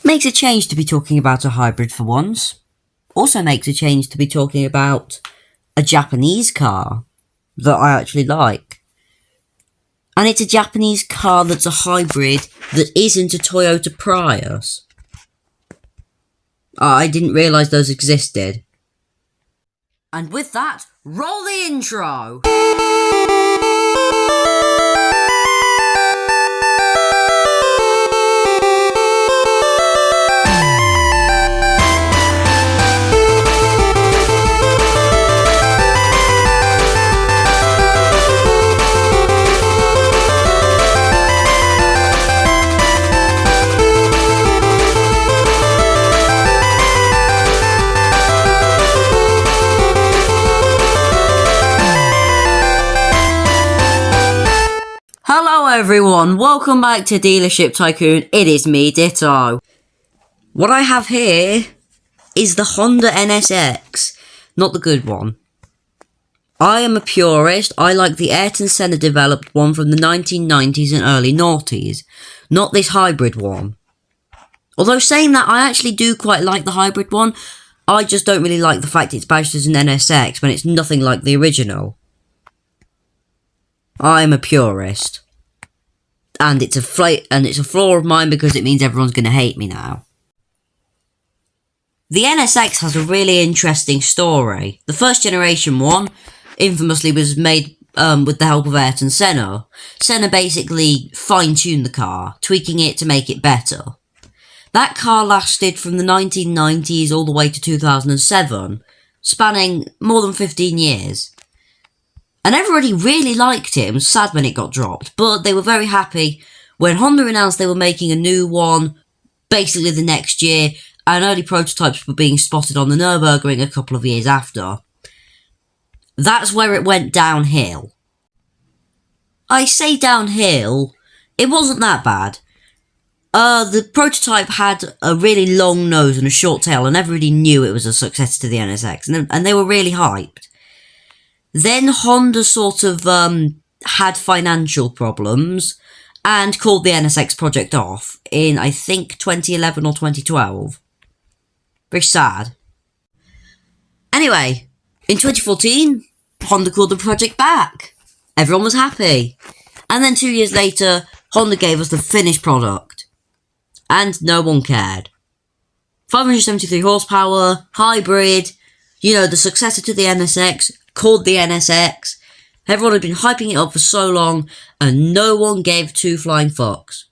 Makes a change to be talking about a hybrid for once. Also makes a change to be talking about a Japanese car that I actually like. And it's a Japanese car that's a hybrid that isn't a Toyota Prius. I didn't realise those existed. And with that, roll the intro! Hello everyone, welcome back to Dealership Tycoon. It is me, Ditto. What I have here is the Honda NSX, not the good one. I am a purist. I like the Ayrton Senna developed one from the 1990s and early noughties, not this hybrid one. Although saying that, I actually do quite like the hybrid one. I just don't really like the fact it's badged as an NSX when it's nothing like the original. I'm a purist. And it's a flaw of mine because it means everyone's going to hate me now. The NSX has a really interesting story. The first generation one, infamously, was made with the help of Ayrton Senna. Senna basically fine-tuned the car, tweaking it to make it better. That car lasted from the 1990s all the way to 2007, spanning more than 15 years. And everybody really liked it. It was sad when it got dropped, but they were very happy when Honda announced they were making a new one basically the next year, and early prototypes were being spotted on the Nürburgring a couple of years after. That's where it went downhill. I say downhill, it wasn't that bad. The prototype had a really long nose and a short tail, and everybody knew it was a success to the NSX, and they were really hyped. Then Honda sort of had financial problems and called the NSX project off in, I think, 2011 or 2012. Very sad. Anyway, in 2014, Honda called the project back. Everyone was happy. And then 2 years later, Honda gave us the finished product. And no one cared. 573 horsepower, hybrid, the successor to the NSX, called the NSX. Everyone had been hyping it up for so long, and no one gave two flying fucks.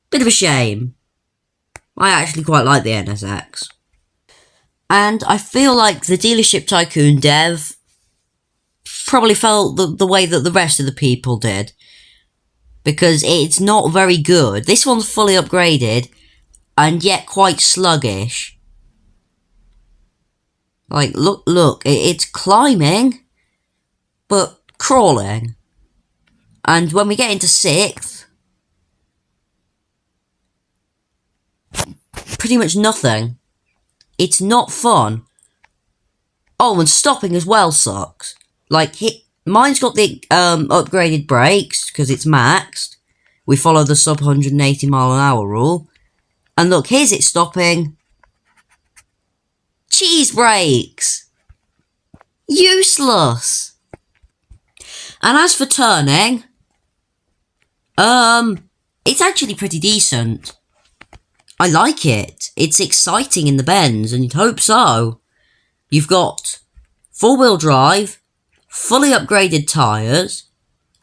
Bit of a shame. I actually quite like the NSX. And I feel like the Dealership Tycoon dev probably felt the way that the rest of the people did. Because it's not very good. This one's fully upgraded, and yet quite sluggish. Like, look, it's climbing, but crawling. And when we get into 6th, pretty much nothing. It's not fun. Oh, and stopping as well sucks. Like, mine's got the upgraded brakes, because it's maxed. We follow the sub 180 mile an hour rule. And look, here's it stopping. Cheese brakes! Useless! And as for turning, it's actually pretty decent. I like it. It's exciting in the bends, and you'd hope so. You've got 4-wheel drive, fully upgraded tyres,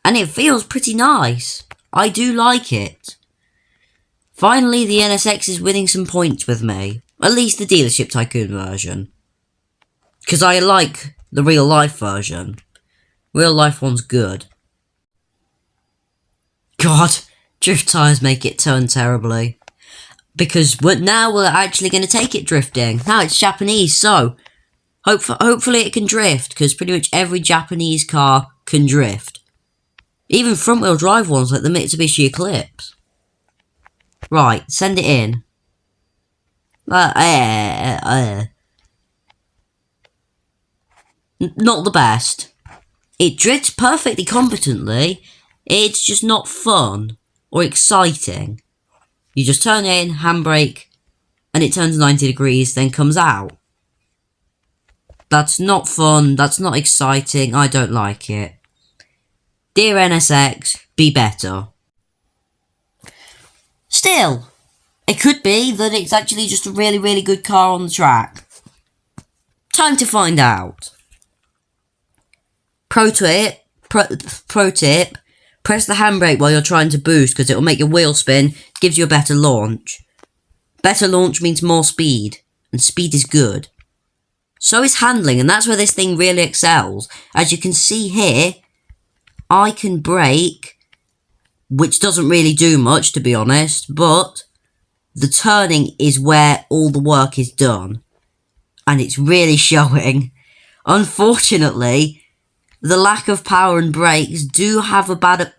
and it feels pretty nice. I do like it. Finally, the NSX is winning some points with me. At least the Dealership Tycoon version. Because I like the real life version. Real life one's good. God, drift tyres make it turn terribly. Because now we're actually going to take it drifting. Now it's Japanese, so hopefully it can drift. Because pretty much every Japanese car can drift. Even front wheel drive ones like the Mitsubishi Eclipse. Right, send it in. Not the best. It drifts perfectly competently, it's just not fun or exciting. You just turn in, handbrake, and it turns 90 degrees, then comes out. That's not fun, that's not exciting, I don't like it. Dear NSX, be better. Still, it could be that it's actually just a really, really good car on the track. Time to find out. Pro tip, press the handbrake while you're trying to boost because it'll make your wheel spin, gives you a better launch. Better launch means more speed, and speed is good. So is handling, and that's where this thing really excels. As you can see here, I can brake, which doesn't really do much to be honest, but the turning is where all the work is done. And it's really showing. Unfortunately, the lack of power and brakes do have a bad...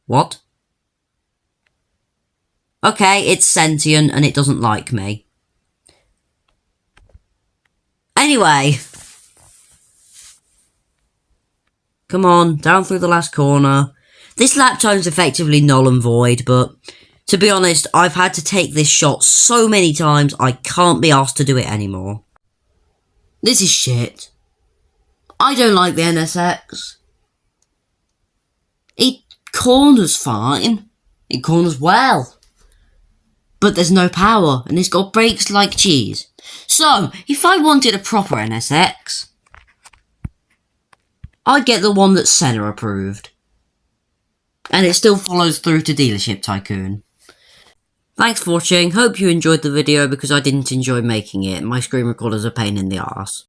What? Okay, it's sentient and it doesn't like me. Anyway. Come on, down through the last corner. This lap time's effectively null and void, but to be honest, I've had to take this shot so many times, I can't be asked to do it anymore. This is shit. I don't like the NSX. It corners fine. It corners well. But there's no power, and it's got brakes like cheese. So, if I wanted a proper NSX, I'd get the one that's Senna approved. And it still follows through to dealership Tycoon. Thanks for watching, hope you enjoyed the video because I didn't enjoy making it. My screen recorder's a pain in the arse.